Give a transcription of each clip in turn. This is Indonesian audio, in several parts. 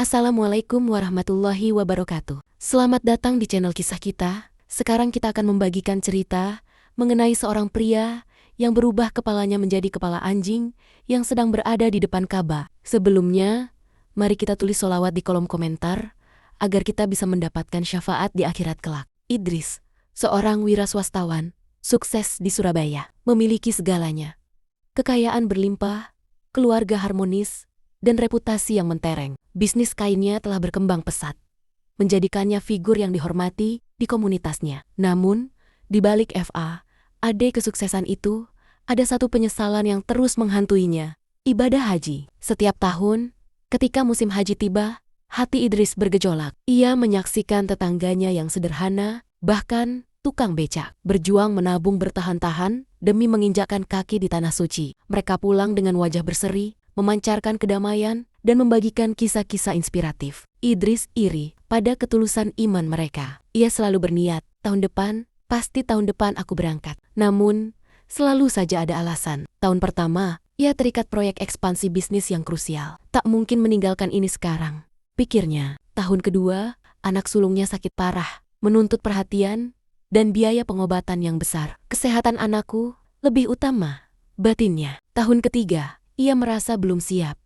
Assalamualaikum warahmatullahi wabarakatuh. Selamat datang di channel kisah kita. Sekarang kita akan membagikan cerita mengenai seorang pria yang berubah kepalanya menjadi kepala anjing yang sedang berada di depan Ka'bah. Sebelumnya, mari kita tulis sholawat di kolom komentar agar kita bisa mendapatkan syafaat di akhirat kelak. Idris, seorang wiraswastawan, sukses di Surabaya, memiliki segalanya. Kekayaan berlimpah, keluarga harmonis, dan reputasi yang mentereng. Bisnis kainnya telah berkembang pesat, menjadikannya figur yang dihormati di komunitasnya. Namun, di balik FA.ad kesuksesan itu, ada satu penyesalan yang terus menghantuinya, ibadah haji. Setiap tahun, ketika musim haji tiba, hati Idris bergejolak. Ia menyaksikan tetangganya yang sederhana, bahkan tukang becak, berjuang menabung bertahan-tahan demi menginjakkan kaki di tanah suci. Mereka pulang dengan wajah berseri, memancarkan kedamaian, dan membagikan kisah-kisah inspiratif. Idris iri pada ketulusan iman mereka. Ia selalu berniat, tahun depan aku berangkat. Namun, selalu saja ada alasan. Tahun pertama, ia terikat proyek ekspansi bisnis yang krusial. Tak mungkin meninggalkan ini sekarang, pikirnya. Tahun kedua, anak sulungnya sakit parah, menuntut perhatian dan biaya pengobatan yang besar. Kesehatan anakku lebih utama, batinnya. Tahun ketiga, ia merasa belum siap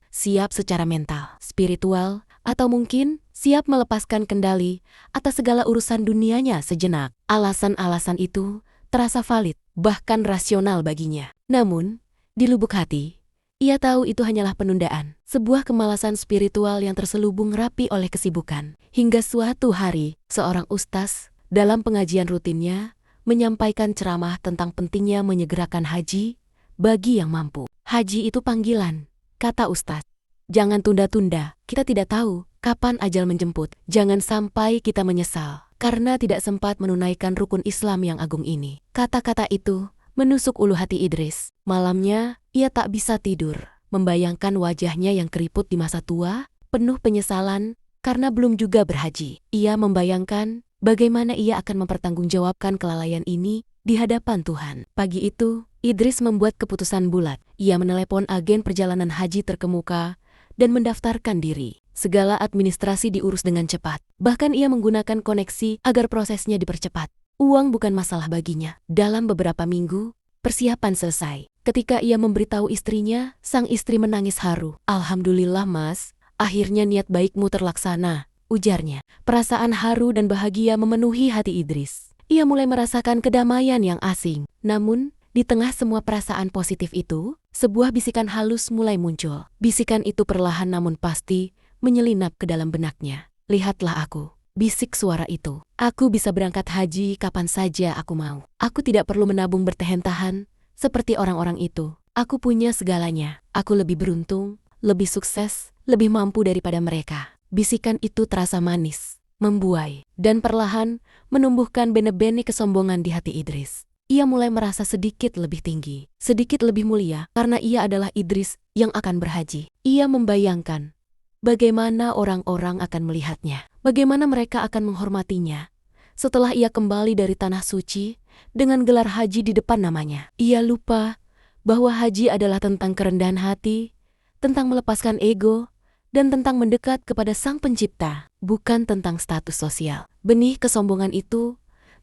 secara mental, spiritual, atau mungkin siap melepaskan kendali atas segala urusan dunianya sejenak. Alasan-alasan itu terasa valid, bahkan rasional baginya. Namun, di lubuk hati, ia tahu itu hanyalah penundaan, sebuah kemalasan spiritual yang terselubung rapi oleh kesibukan. Hingga suatu hari, seorang ustaz dalam pengajian rutinnya menyampaikan ceramah tentang pentingnya menyegerakan haji bagi yang mampu. Haji itu panggilan, kata ustaz. Jangan tunda-tunda, kita tidak tahu kapan ajal menjemput. Jangan sampai kita menyesal karena tidak sempat menunaikan rukun Islam yang agung ini. Kata-kata itu menusuk ulu hati Idris. Malamnya, ia tak bisa tidur, membayangkan wajahnya yang keriput di masa tua, penuh penyesalan karena belum juga berhaji. Ia membayangkan bagaimana ia akan mempertanggungjawabkan kelalaian ini di hadapan Tuhan. Pagi itu, Idris membuat keputusan bulat. Ia menelepon agen perjalanan haji terkemuka dan mendaftarkan diri. Segala administrasi diurus dengan cepat. Bahkan ia menggunakan koneksi agar prosesnya dipercepat. Uang bukan masalah baginya. Dalam beberapa minggu, persiapan selesai. Ketika ia memberitahu istrinya, sang istri menangis haru. "Alhamdulillah mas, akhirnya niat baikmu terlaksana," ujarnya. Perasaan haru dan bahagia memenuhi hati Idris. Ia mulai merasakan kedamaian yang asing. Namun, di tengah semua perasaan positif itu, sebuah bisikan halus mulai muncul. Bisikan itu perlahan namun pasti menyelinap ke dalam benaknya. "Lihatlah aku," bisik suara itu. "Aku bisa berangkat haji kapan saja aku mau. Aku tidak perlu menabung bertahan-tahan seperti orang-orang itu. Aku punya segalanya. Aku lebih beruntung, lebih sukses, lebih mampu daripada mereka." Bisikan itu terasa manis, membuai, dan perlahan menumbuhkan bene-bene kesombongan di hati Idris. Ia mulai merasa sedikit lebih tinggi, sedikit lebih mulia, karena ia adalah Idris yang akan berhaji. Ia membayangkan bagaimana orang-orang akan melihatnya, bagaimana mereka akan menghormatinya setelah ia kembali dari tanah suci dengan gelar haji di depan namanya. Ia lupa bahwa haji adalah tentang kerendahan hati, tentang melepaskan ego, dan tentang mendekat kepada Sang Pencipta, bukan tentang status sosial. Benih kesombongan itu,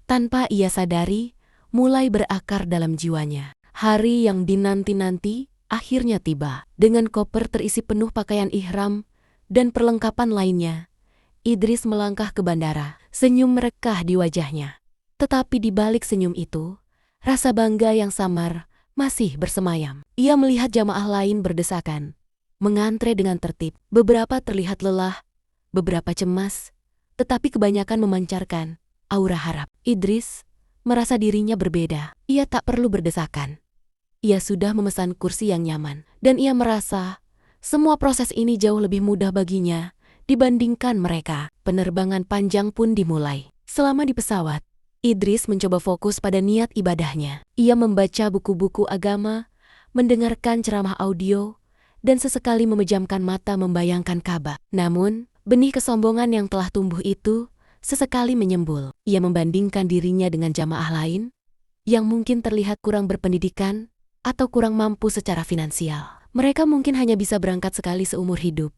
tanpa ia sadari, mulai berakar dalam jiwanya. Hari yang dinanti-nanti akhirnya tiba. Dengan koper terisi penuh pakaian ihram dan perlengkapan lainnya, Idris melangkah ke bandara. Senyum merekah di wajahnya. Tetapi di balik senyum itu, rasa bangga yang samar masih bersemayam. Ia melihat jamaah lain berdesakan, mengantre dengan tertib. Beberapa terlihat lelah, beberapa cemas, tetapi kebanyakan memancarkan aura harap. Idris merasa dirinya berbeda. Ia tak perlu berdesakan. Ia sudah memesan kursi yang nyaman, dan ia merasa semua proses ini jauh lebih mudah baginya dibandingkan mereka. Penerbangan panjang pun dimulai. Selama di pesawat, Idris mencoba fokus pada niat ibadahnya. Ia membaca buku-buku agama, mendengarkan ceramah audio, dan sesekali memejamkan mata membayangkan Ka'bah. Namun, benih kesombongan yang telah tumbuh itu sesekali menyembul. Ia membandingkan dirinya dengan jamaah lain yang mungkin terlihat kurang berpendidikan atau kurang mampu secara finansial. Mereka mungkin hanya bisa berangkat sekali seumur hidup.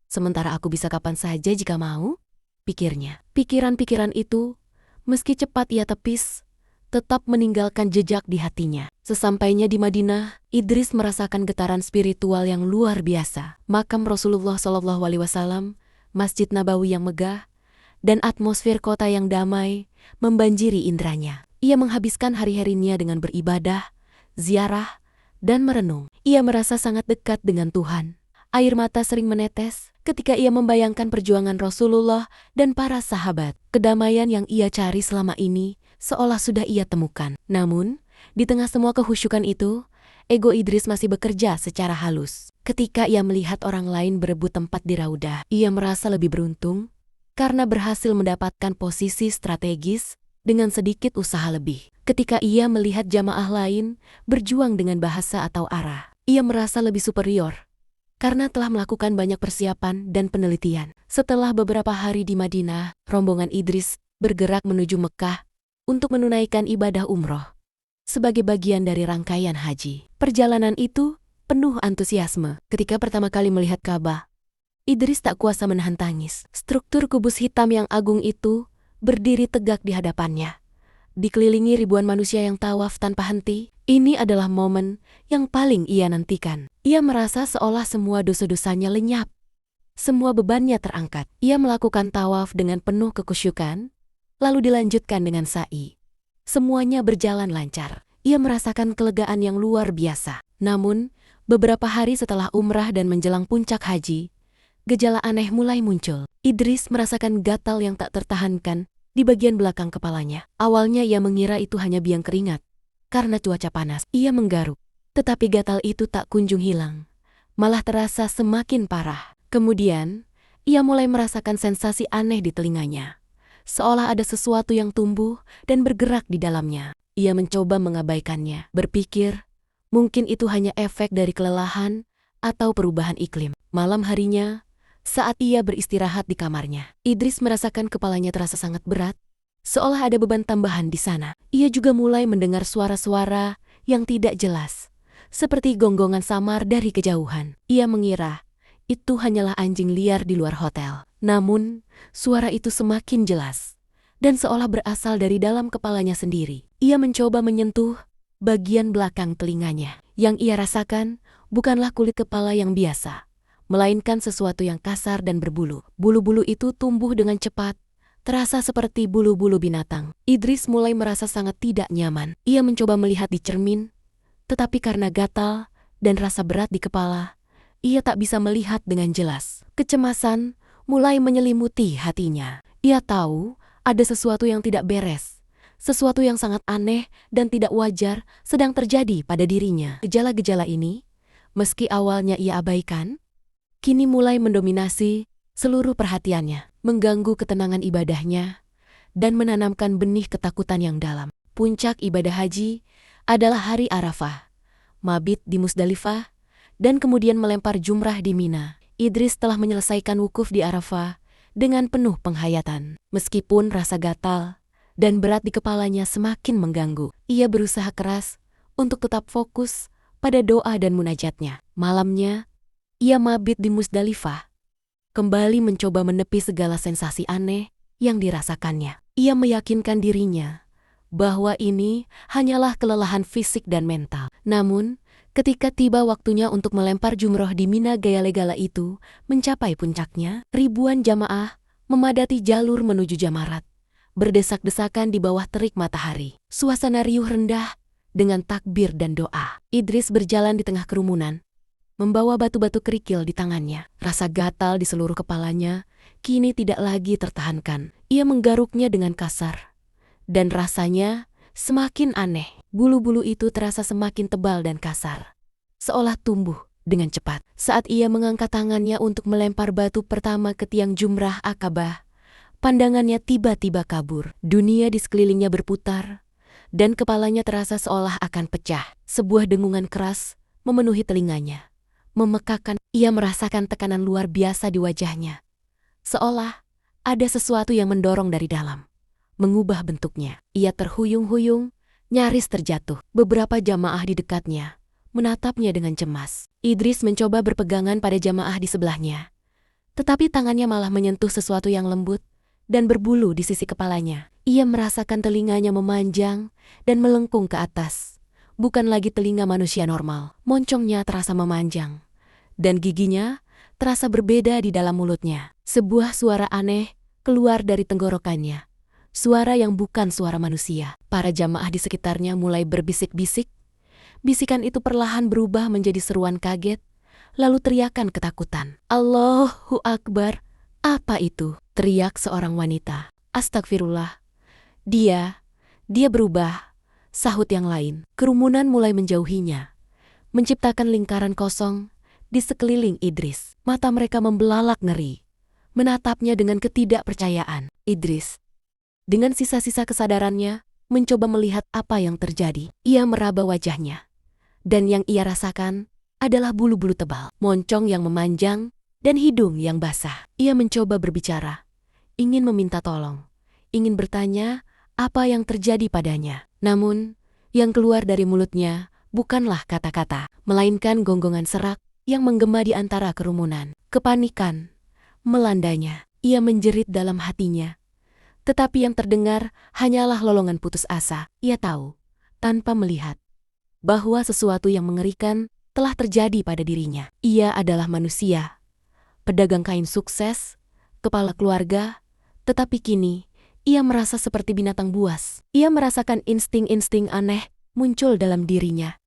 Sementara aku bisa kapan saja jika mau, pikirnya. Pikiran-pikiran itu, meski cepat ia tepis, tetap meninggalkan jejak di hatinya. Sesampainya di Madinah, Idris merasakan getaran spiritual yang luar biasa. Makam Rasulullah SAW, Masjid Nabawi yang megah, dan atmosfer kota yang damai membanjiri indranya. Ia menghabiskan hari-harinya dengan beribadah, ziarah, dan merenung. Ia merasa sangat dekat dengan Tuhan. Air mata sering menetes ketika ia membayangkan perjuangan Rasulullah dan para sahabat. Kedamaian yang ia cari selama ini seolah sudah ia temukan. Namun, di tengah semua kehusyukan itu, ego Idris masih bekerja secara halus. Ketika ia melihat orang lain berebut tempat di Raudah, ia merasa lebih beruntung karena berhasil mendapatkan posisi strategis dengan sedikit usaha lebih. Ketika ia melihat jamaah lain berjuang dengan bahasa atau arah, ia merasa lebih superior karena telah melakukan banyak persiapan dan penelitian. Setelah beberapa hari di Madinah, rombongan Idris bergerak menuju Mekah untuk menunaikan ibadah umroh sebagai bagian dari rangkaian haji. Perjalanan itu penuh antusiasme. Ketika pertama kali melihat Ka'bah, Idris tak kuasa menahan tangis. Struktur kubus hitam yang agung itu berdiri tegak di hadapannya, dikelilingi ribuan manusia yang tawaf tanpa henti. Ini adalah momen yang paling ia nantikan. Ia merasa seolah semua dosa-dosanya lenyap, semua bebannya terangkat. Ia melakukan tawaf dengan penuh kekusyukan, lalu dilanjutkan dengan sa'i. Semuanya berjalan lancar. Ia merasakan kelegaan yang luar biasa. Namun, beberapa hari setelah umrah dan menjelang puncak haji, gejala aneh mulai muncul. Idris merasakan gatal yang tak tertahankan di bagian belakang kepalanya. Awalnya ia mengira itu hanya biang keringat karena cuaca panas. Ia menggaruk, tetapi gatal itu tak kunjung hilang, malah terasa semakin parah. Kemudian, ia mulai merasakan sensasi aneh di telinganya, seolah ada sesuatu yang tumbuh dan bergerak di dalamnya. Ia mencoba mengabaikannya, berpikir mungkin itu hanya efek dari kelelahan atau perubahan iklim. Malam harinya, saat ia beristirahat di kamarnya, Idris merasakan kepalanya terasa sangat berat, seolah ada beban tambahan di sana. Ia juga mulai mendengar suara-suara yang tidak jelas, seperti gonggongan samar dari kejauhan. Ia mengira itu hanyalah anjing liar di luar hotel. Namun, suara itu semakin jelas dan seolah berasal dari dalam kepalanya sendiri. Ia mencoba menyentuh bagian belakang telinganya. Yang ia rasakan bukanlah kulit kepala yang biasa, melainkan sesuatu yang kasar dan berbulu. Bulu-bulu itu tumbuh dengan cepat, terasa seperti bulu-bulu binatang. Idris mulai merasa sangat tidak nyaman. Ia mencoba melihat di cermin, tetapi karena gatal dan rasa berat di kepala, ia tak bisa melihat dengan jelas. Kecemasan mulai menyelimuti hatinya. Ia tahu ada sesuatu yang tidak beres, sesuatu yang sangat aneh dan tidak wajar sedang terjadi pada dirinya. Gejala-gejala ini, meski awalnya ia abaikan, kini mulai mendominasi seluruh perhatiannya, mengganggu ketenangan ibadahnya, dan menanamkan benih ketakutan yang dalam. Puncak ibadah haji adalah hari Arafah, mabit di Musdalifah, dan kemudian melempar jumrah di Mina. Idris telah menyelesaikan wukuf di Arafah dengan penuh penghayatan. Meskipun rasa gatal dan berat di kepalanya semakin mengganggu, ia berusaha keras untuk tetap fokus pada doa dan munajatnya. Malamnya, ia mabit di Musdalifah, kembali mencoba menepi segala sensasi aneh yang dirasakannya. Ia meyakinkan dirinya bahwa ini hanyalah kelelahan fisik dan mental. Namun, ketika tiba waktunya untuk melempar jumroh di Mina, gala itu mencapai puncaknya. Ribuan jamaah memadati jalur menuju Jamarat, berdesak-desakan di bawah terik matahari. Suasana riuh rendah dengan takbir dan doa. Idris berjalan di tengah kerumunan, membawa batu-batu kerikil di tangannya. Rasa gatal di seluruh kepalanya kini tidak lagi tertahankan. Ia menggaruknya dengan kasar, dan rasanya semakin aneh. Bulu-bulu itu terasa semakin tebal dan kasar, seolah tumbuh dengan cepat. Saat ia mengangkat tangannya untuk melempar batu pertama ke tiang jumrah Akabah, pandangannya tiba-tiba kabur. Dunia di sekelilingnya berputar, dan kepalanya terasa seolah akan pecah. Sebuah dengungan keras memenuhi telinganya, memekakan. Ia merasakan tekanan luar biasa di wajahnya, seolah ada sesuatu yang mendorong dari dalam, mengubah bentuknya. Ia terhuyung-huyung, nyaris terjatuh. Beberapa jamaah di dekatnya menatapnya dengan cemas. Idris mencoba berpegangan pada jamaah di sebelahnya, tetapi tangannya malah menyentuh sesuatu yang lembut dan berbulu di sisi kepalanya. Ia merasakan telinganya memanjang dan melengkung ke atas. Bukan lagi telinga manusia normal. Moncongnya terasa memanjang, dan giginya terasa berbeda di dalam mulutnya. Sebuah suara aneh keluar dari tenggorokannya. Suara yang bukan suara manusia. Para jamaah di sekitarnya mulai berbisik-bisik. Bisikan itu perlahan berubah menjadi seruan kaget, lalu teriakan ketakutan. Allahu Akbar, apa itu? Teriak seorang wanita. Astagfirullah. Dia berubah, sahut yang lain. Kerumunan mulai menjauhinya, menciptakan lingkaran kosong di sekeliling Idris. Mata mereka membelalak ngeri, menatapnya dengan ketidakpercayaan. Idris, dengan sisa-sisa kesadarannya, mencoba melihat apa yang terjadi. Ia meraba wajahnya, dan yang ia rasakan adalah bulu-bulu tebal, moncong yang memanjang, dan hidung yang basah. Ia mencoba berbicara, ingin meminta tolong, ingin bertanya apa yang terjadi padanya. Namun, yang keluar dari mulutnya bukanlah kata-kata, melainkan gonggongan serak yang menggema di antara kerumunan. Kepanikan melandanya. Ia menjerit dalam hatinya, tetapi yang terdengar hanyalah lolongan putus asa. Ia tahu, tanpa melihat, bahwa sesuatu yang mengerikan telah terjadi pada dirinya. Ia adalah manusia, pedagang kain sukses, kepala keluarga, tetapi kini ia merasa seperti binatang buas. Ia merasakan insting-insting aneh muncul dalam dirinya.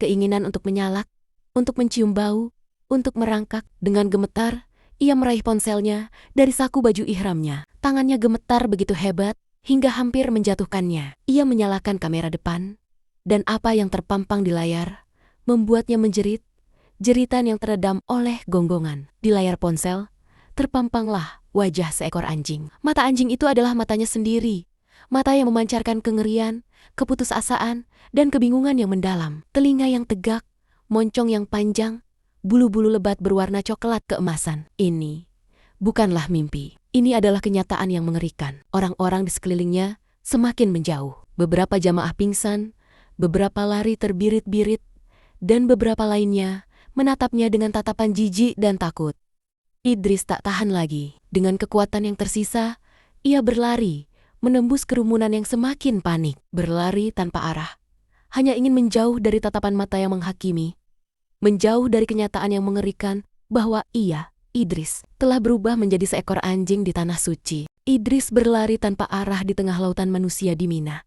Keinginan untuk menyalak, untuk mencium bau, untuk merangkak. Dengan gemetar, ia meraih ponselnya dari saku baju ihramnya. Tangannya gemetar begitu hebat hingga hampir menjatuhkannya. Ia menyalakan kamera depan, dan apa yang terpampang di layar membuatnya menjerit, jeritan yang teredam oleh gonggongan. Di layar ponsel, terpampanglah wajah seekor anjing. Mata anjing itu adalah matanya sendiri. Mata yang memancarkan kengerian, keputusasaan, dan kebingungan yang mendalam. Telinga yang tegak, moncong yang panjang, bulu-bulu lebat berwarna coklat keemasan. Ini bukanlah mimpi. Ini adalah kenyataan yang mengerikan. Orang-orang di sekelilingnya semakin menjauh. Beberapa jamaah pingsan, beberapa lari terbirit-birit, dan beberapa lainnya menatapnya dengan tatapan jijik dan takut. Idris tak tahan lagi. Dengan kekuatan yang tersisa, ia berlari, menembus kerumunan yang semakin panik. Berlari tanpa arah, hanya ingin menjauh dari tatapan mata yang menghakimi, menjauh dari kenyataan yang mengerikan bahwa ia, Idris, telah berubah menjadi seekor anjing di tanah suci. Idris berlari tanpa arah di tengah lautan manusia di Mina.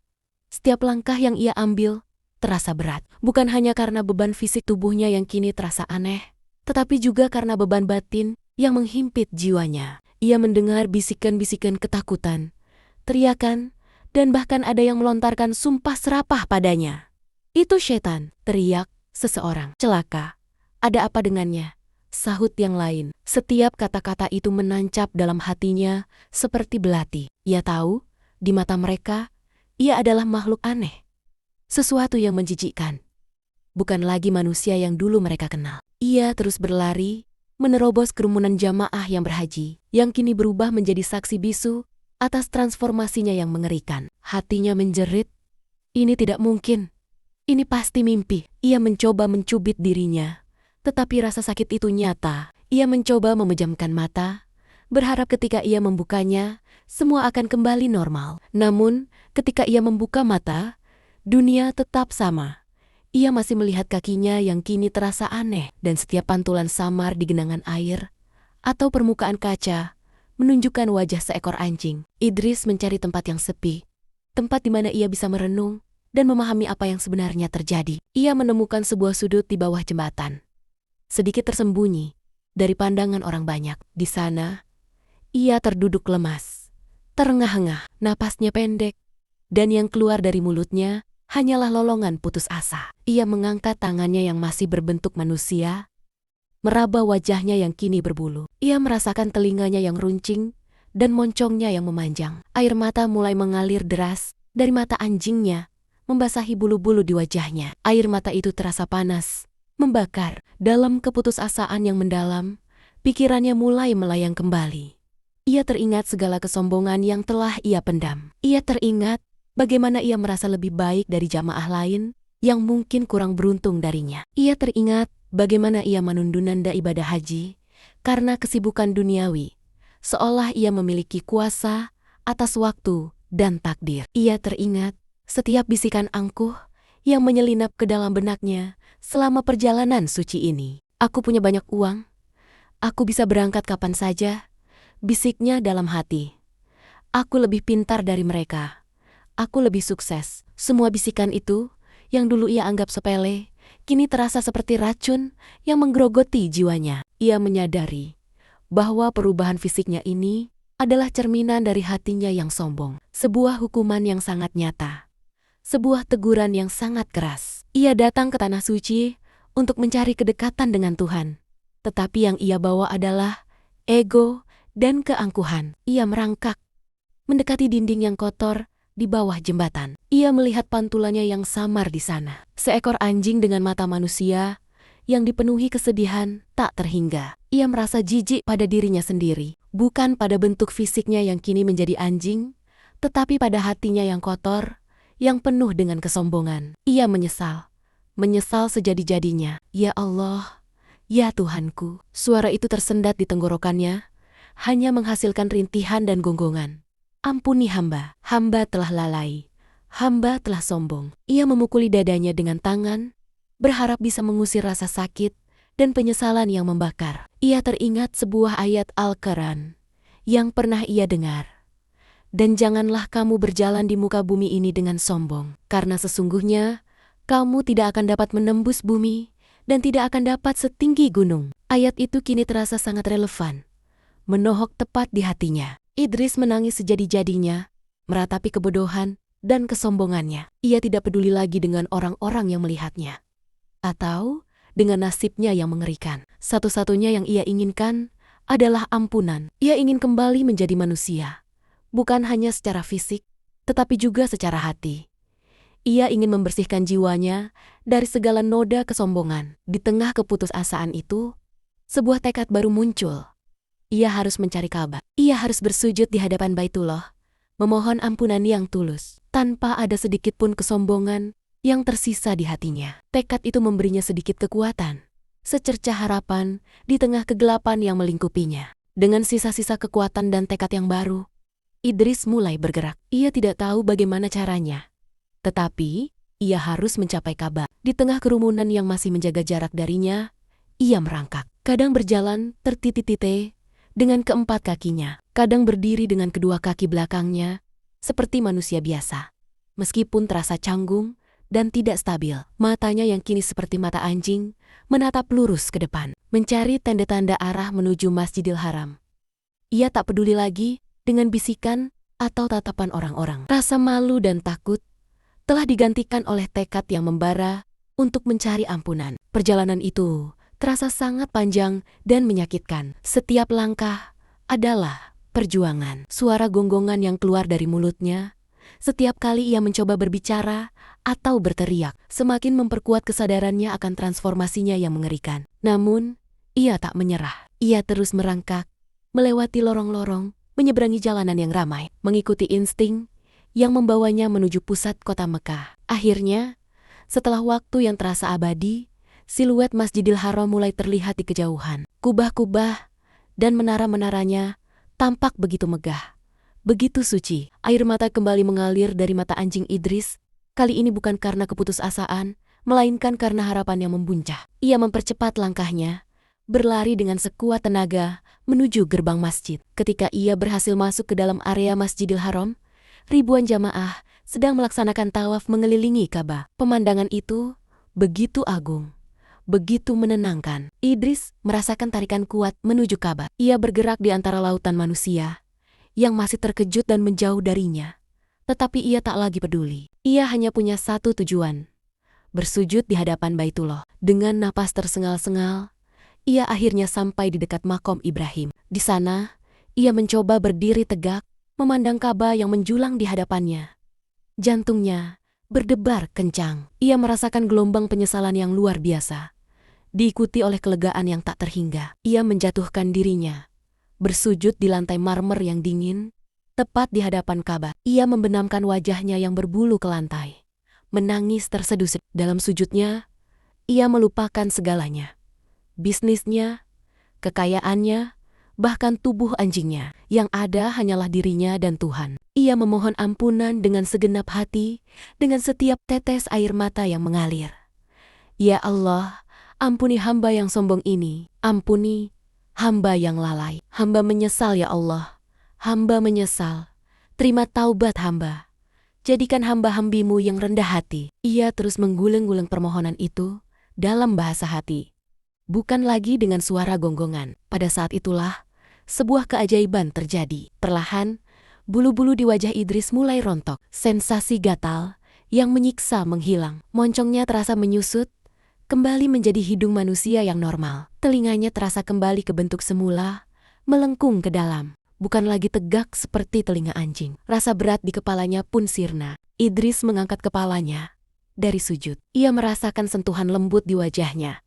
Setiap langkah yang ia ambil terasa berat, bukan hanya karena beban fisik tubuhnya yang kini terasa aneh, tetapi juga karena beban batin yang menghimpit jiwanya. Ia mendengar bisikan-bisikan ketakutan, teriakan, dan bahkan ada yang melontarkan sumpah serapah padanya. Itu setan, teriak seseorang. Celaka, ada apa dengannya? Sahut yang lain. Setiap kata-kata itu menancap dalam hatinya seperti belati. Ia tahu, di mata mereka, ia adalah makhluk aneh. Sesuatu yang menjijikkan. Bukan lagi manusia yang dulu mereka kenal. Ia terus berlari, menerobos kerumunan jamaah yang berhaji, yang kini berubah menjadi saksi bisu atas transformasinya yang mengerikan. Hatinya menjerit, ini tidak mungkin. Ini pasti mimpi. Ia mencoba mencubit dirinya, tetapi rasa sakit itu nyata. Ia mencoba memejamkan mata, berharap ketika ia membukanya, semua akan kembali normal. Namun, ketika ia membuka mata, dunia tetap sama. Ia masih melihat kakinya yang kini terasa aneh, dan setiap pantulan samar di genangan air atau permukaan kaca menunjukkan wajah seekor anjing. Idris mencari tempat yang sepi, tempat di mana ia bisa merenung dan memahami apa yang sebenarnya terjadi. Ia menemukan sebuah sudut di bawah jembatan, sedikit tersembunyi dari pandangan orang banyak. Di sana, ia terduduk lemas, terengah-engah, napasnya pendek, dan yang keluar dari mulutnya hanyalah lolongan putus asa. Ia mengangkat tangannya yang masih berbentuk manusia, meraba wajahnya yang kini berbulu. Ia merasakan telinganya yang runcing dan moncongnya yang memanjang. Air mata mulai mengalir deras dari mata anjingnya, membasahi bulu-bulu di wajahnya. Air mata itu terasa panas, membakar. Dalam keputusasaan yang mendalam, pikirannya mulai melayang kembali. Ia teringat segala kesombongan yang telah ia pendam. Ia teringat bagaimana ia merasa lebih baik dari jamaah lain yang mungkin kurang beruntung darinya. Ia teringat bagaimana ia menunda-nunda ibadah haji karena kesibukan duniawi, seolah ia memiliki kuasa atas waktu dan takdir. Ia teringat setiap bisikan angkuh yang menyelinap ke dalam benaknya selama perjalanan suci ini. Aku punya banyak uang, aku bisa berangkat kapan saja, bisiknya dalam hati. Aku lebih pintar dari mereka, aku lebih sukses. Semua bisikan itu, yang dulu ia anggap sepele, kini terasa seperti racun yang menggerogoti jiwanya. Ia menyadari bahwa perubahan fisiknya ini adalah cerminan dari hatinya yang sombong. Sebuah hukuman yang sangat nyata. Sebuah teguran yang sangat keras. Ia datang ke tanah suci untuk mencari kedekatan dengan Tuhan. Tetapi yang ia bawa adalah ego dan keangkuhan. Ia merangkak, mendekati dinding yang kotor di bawah jembatan. Ia melihat pantulannya yang samar di sana. Seekor anjing dengan mata manusia yang dipenuhi kesedihan tak terhingga. Ia merasa jijik pada dirinya sendiri. Bukan pada bentuk fisiknya yang kini menjadi anjing, tetapi pada hatinya yang kotor, yang penuh dengan kesombongan. Ia menyesal. Menyesal sejadi-jadinya. Ya Allah, ya Tuhanku. Suara itu tersendat di tenggorokannya, hanya menghasilkan rintihan dan gonggongan. Ampuni hamba, hamba telah lalai, hamba telah sombong. Ia memukuli dadanya dengan tangan, berharap bisa mengusir rasa sakit dan penyesalan yang membakar. Ia teringat sebuah ayat Al-Quran yang pernah ia dengar. Dan janganlah kamu berjalan di muka bumi ini dengan sombong, karena sesungguhnya kamu tidak akan dapat menembus bumi dan tidak akan dapat setinggi gunung. Ayat itu kini terasa sangat relevan, menohok tepat di hatinya. Idris menangis sejadi-jadinya, meratapi kebodohan dan kesombongannya. Ia tidak peduli lagi dengan orang-orang yang melihatnya, atau dengan nasibnya yang mengerikan. Satu-satunya yang ia inginkan adalah ampunan. Ia ingin kembali menjadi manusia, bukan hanya secara fisik, tetapi juga secara hati. Ia ingin membersihkan jiwanya dari segala noda kesombongan. Di tengah keputusasaan itu, sebuah tekad baru muncul. Ia harus mencari Ka'bah. Ia harus bersujud di hadapan Baitullah, memohon ampunan yang tulus, tanpa ada sedikit pun kesombongan yang tersisa di hatinya. Tekad itu memberinya sedikit kekuatan, secercah harapan di tengah kegelapan yang melingkupinya. Dengan sisa-sisa kekuatan dan tekad yang baru, Idris mulai bergerak. Ia tidak tahu bagaimana caranya, tetapi ia harus mencapai Ka'bah. Di tengah kerumunan yang masih menjaga jarak darinya, ia merangkak. Kadang berjalan tertiti-titi dengan keempat kakinya, kadang berdiri dengan kedua kaki belakangnya, seperti manusia biasa. Meskipun terasa canggung dan tidak stabil, matanya yang kini seperti mata anjing menatap lurus ke depan, mencari tanda-tanda arah menuju Masjidil Haram. Ia tak peduli lagi dengan bisikan atau tatapan orang-orang. Rasa malu dan takut telah digantikan oleh tekad yang membara untuk mencari ampunan. Perjalanan itu terasa sangat panjang dan menyakitkan. Setiap langkah adalah perjuangan. Suara gonggongan yang keluar dari mulutnya, setiap kali ia mencoba berbicara atau berteriak, semakin memperkuat kesadarannya akan transformasinya yang mengerikan. Namun, ia tak menyerah. Ia terus merangkak, melewati lorong-lorong, menyeberangi jalanan yang ramai, mengikuti insting yang membawanya menuju pusat kota Mekah. Akhirnya, setelah waktu yang terasa abadi, siluet Masjidil Haram mulai terlihat di kejauhan. Kubah-kubah dan menara-menaranya tampak begitu megah, begitu suci. Air mata kembali mengalir dari mata anjing Idris, kali ini bukan karena keputusasaan, melainkan karena harapan yang membuncah. Ia mempercepat langkahnya, berlari dengan sekuat tenaga menuju gerbang masjid. Ketika ia berhasil masuk ke dalam area Masjidil Haram, ribuan jamaah sedang melaksanakan tawaf mengelilingi Ka'bah. Pemandangan itu begitu agung, begitu menenangkan. Idris merasakan tarikan kuat menuju Ka'bah. Ia bergerak di antara lautan manusia yang masih terkejut dan menjauh darinya. Tetapi ia tak lagi peduli. Ia hanya punya satu tujuan, bersujud di hadapan Baitullah. Dengan napas tersengal-sengal, ia akhirnya sampai di dekat makom Ibrahim. Di sana, ia mencoba berdiri tegak, memandang Ka'bah yang menjulang di hadapannya. Jantungnya berdebar kencang. Ia merasakan gelombang penyesalan yang luar biasa, diikuti oleh kelegaan yang tak terhingga. Ia menjatuhkan dirinya, bersujud di lantai marmer yang dingin, tepat di hadapan Ka'bah. Ia membenamkan wajahnya yang berbulu ke lantai, menangis terseduh. Dalam sujudnya, ia melupakan segalanya. Bisnisnya, kekayaannya, bahkan tubuh anjingnya. Yang ada hanyalah dirinya dan Tuhan. Ia memohon ampunan dengan segenap hati, dengan setiap tetes air mata yang mengalir. Ya Allah, ampuni hamba yang sombong ini, ampuni hamba yang lalai. Hamba menyesal ya Allah, hamba menyesal. Terima taubat hamba. Jadikan hamba-hambimu yang rendah hati. Ia terus menggulung-gulung permohonan itu dalam bahasa hati. Bukan lagi dengan suara gonggongan. Pada saat itulah, sebuah keajaiban terjadi. Perlahan, bulu-bulu di wajah Idris mulai rontok. Sensasi gatal yang menyiksa menghilang. Moncongnya terasa menyusut, kembali menjadi hidung manusia yang normal. Telinganya terasa kembali ke bentuk semula, melengkung ke dalam. Bukan lagi tegak seperti telinga anjing. Rasa berat di kepalanya pun sirna. Idris mengangkat kepalanya dari sujud. Ia merasakan sentuhan lembut di wajahnya.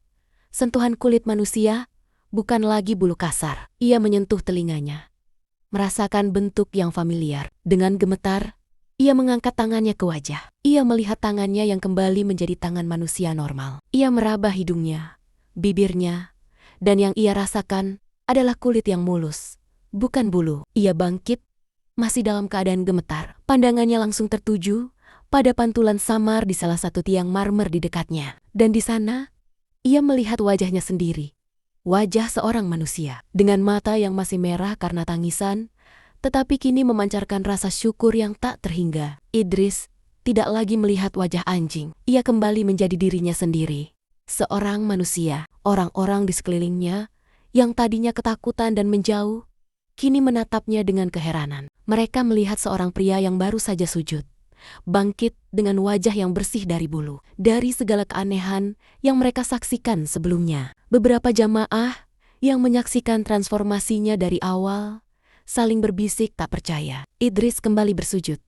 Sentuhan kulit manusia, bukan lagi bulu kasar. Ia menyentuh telinganya, merasakan bentuk yang familiar. Dengan gemetar, ia mengangkat tangannya ke wajah. Ia melihat tangannya yang kembali menjadi tangan manusia normal. Ia meraba hidungnya, bibirnya, dan yang ia rasakan adalah kulit yang mulus, bukan bulu. Ia bangkit, masih dalam keadaan gemetar. Pandangannya langsung tertuju pada pantulan samar di salah satu tiang marmer di dekatnya. Dan di sana, ia melihat wajahnya sendiri. Wajah seorang manusia, dengan mata yang masih merah karena tangisan, tetapi kini memancarkan rasa syukur yang tak terhingga. Idris tidak lagi melihat wajah anjing. Ia kembali menjadi dirinya sendiri. Seorang manusia. Orang-orang di sekelilingnya yang tadinya ketakutan dan menjauh, kini menatapnya dengan keheranan. Mereka melihat seorang pria yang baru saja sujud, bangkit dengan wajah yang bersih dari bulu, dari segala keanehan yang mereka saksikan sebelumnya. Beberapa jamaah yang menyaksikan transformasinya dari awal saling berbisik tak percaya. Idris kembali bersujud.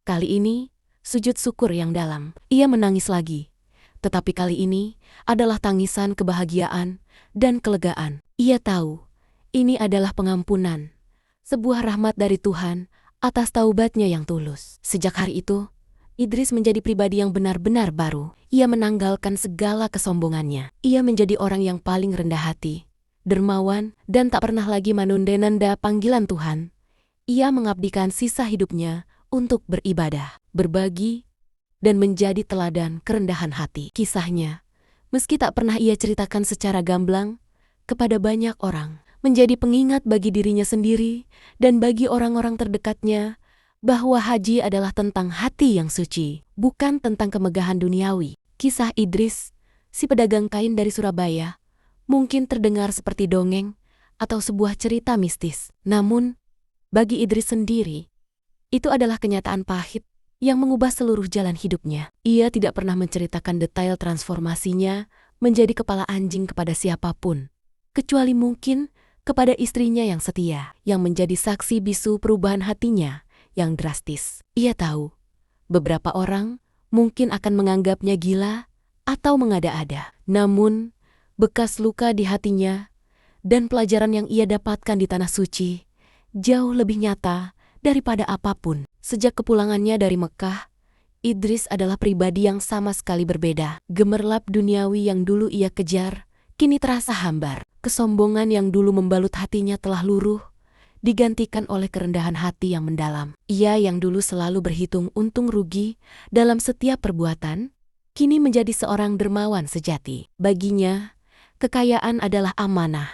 Kali ini, sujud syukur yang dalam. Ia menangis lagi. Tetapi kali ini adalah tangisan kebahagiaan dan kelegaan. Ia tahu, ini adalah pengampunan. Sebuah rahmat dari Tuhan atas taubatnya yang tulus. Sejak hari itu, Idris menjadi pribadi yang benar-benar baru. Ia menanggalkan segala kesombongannya. Ia menjadi orang yang paling rendah hati, dermawan, dan tak pernah lagi menunda-nunda panggilan Tuhan. Ia mengabdikan sisa hidupnya untuk beribadah, berbagi, dan menjadi teladan kerendahan hati. Kisahnya, meski tak pernah ia ceritakan secara gamblang kepada banyak orang, menjadi pengingat bagi dirinya sendiri dan bagi orang-orang terdekatnya bahwa haji adalah tentang hati yang suci, bukan tentang kemegahan duniawi. Kisah Idris, si pedagang kain dari Surabaya, mungkin terdengar seperti dongeng atau sebuah cerita mistis. Namun, bagi Idris sendiri, itu adalah kenyataan pahit yang mengubah seluruh jalan hidupnya. Ia tidak pernah menceritakan detail transformasinya menjadi kepala anjing kepada siapapun, kecuali mungkin kepada istrinya yang setia, yang menjadi saksi bisu perubahan hatinya yang drastis. Ia tahu, beberapa orang mungkin akan menganggapnya gila atau mengada-ada. Namun, bekas luka di hatinya dan pelajaran yang ia dapatkan di Tanah Suci jauh lebih nyata daripada apapun. Sejak kepulangannya dari Mekah, Idris adalah pribadi yang sama sekali berbeda. Gemerlap duniawi yang dulu ia kejar, kini terasa hambar. Kesombongan yang dulu membalut hatinya telah luruh, digantikan oleh kerendahan hati yang mendalam. Ia yang dulu selalu berhitung untung rugi dalam setiap perbuatan, kini menjadi seorang dermawan sejati. Baginya, kekayaan adalah amanah,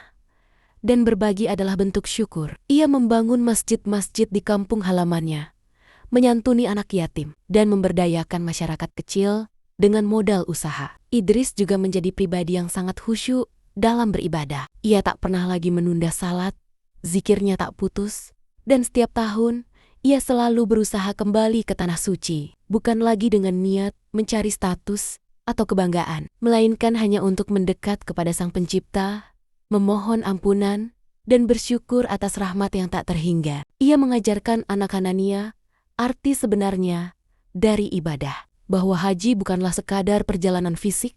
dan berbagi adalah bentuk syukur. Ia membangun masjid-masjid di kampung halamannya, menyantuni anak yatim, dan memberdayakan masyarakat kecil dengan modal usaha. Idris juga menjadi pribadi yang sangat khusyuk dalam beribadah. Ia tak pernah lagi menunda salat, zikirnya tak putus, dan setiap tahun ia selalu berusaha kembali ke Tanah Suci, bukan lagi dengan niat mencari status atau kebanggaan, melainkan hanya untuk mendekat kepada Sang Pencipta, memohon ampunan, dan bersyukur atas rahmat yang tak terhingga. Ia mengajarkan anak-anaknya arti sebenarnya dari ibadah, bahwa haji bukanlah sekadar perjalanan fisik,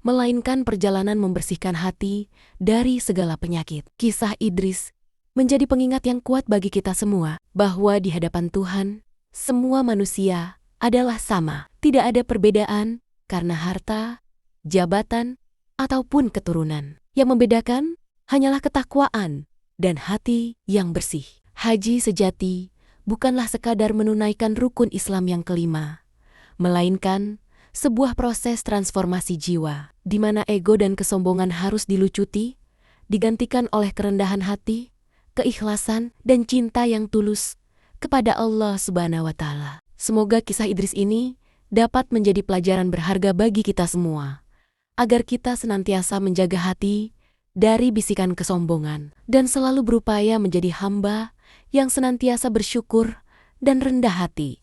melainkan perjalanan membersihkan hati dari segala penyakit. Kisah Idris menjadi pengingat yang kuat bagi kita semua, bahwa di hadapan Tuhan, semua manusia adalah sama. Tidak ada perbedaan karena harta, jabatan, ataupun keturunan. Yang membedakan hanyalah ketakwaan dan hati yang bersih. Haji sejati bukanlah sekadar menunaikan rukun Islam yang kelima, melainkan sebuah proses transformasi jiwa, di mana ego dan kesombongan harus dilucuti, digantikan oleh kerendahan hati, keikhlasan, dan cinta yang tulus kepada Allah Subhanahu wa Ta'ala. Semoga kisah Idris ini dapat menjadi pelajaran berharga bagi kita semua, agar kita senantiasa menjaga hati dari bisikan kesombongan dan selalu berupaya menjadi hamba yang senantiasa bersyukur dan rendah hati.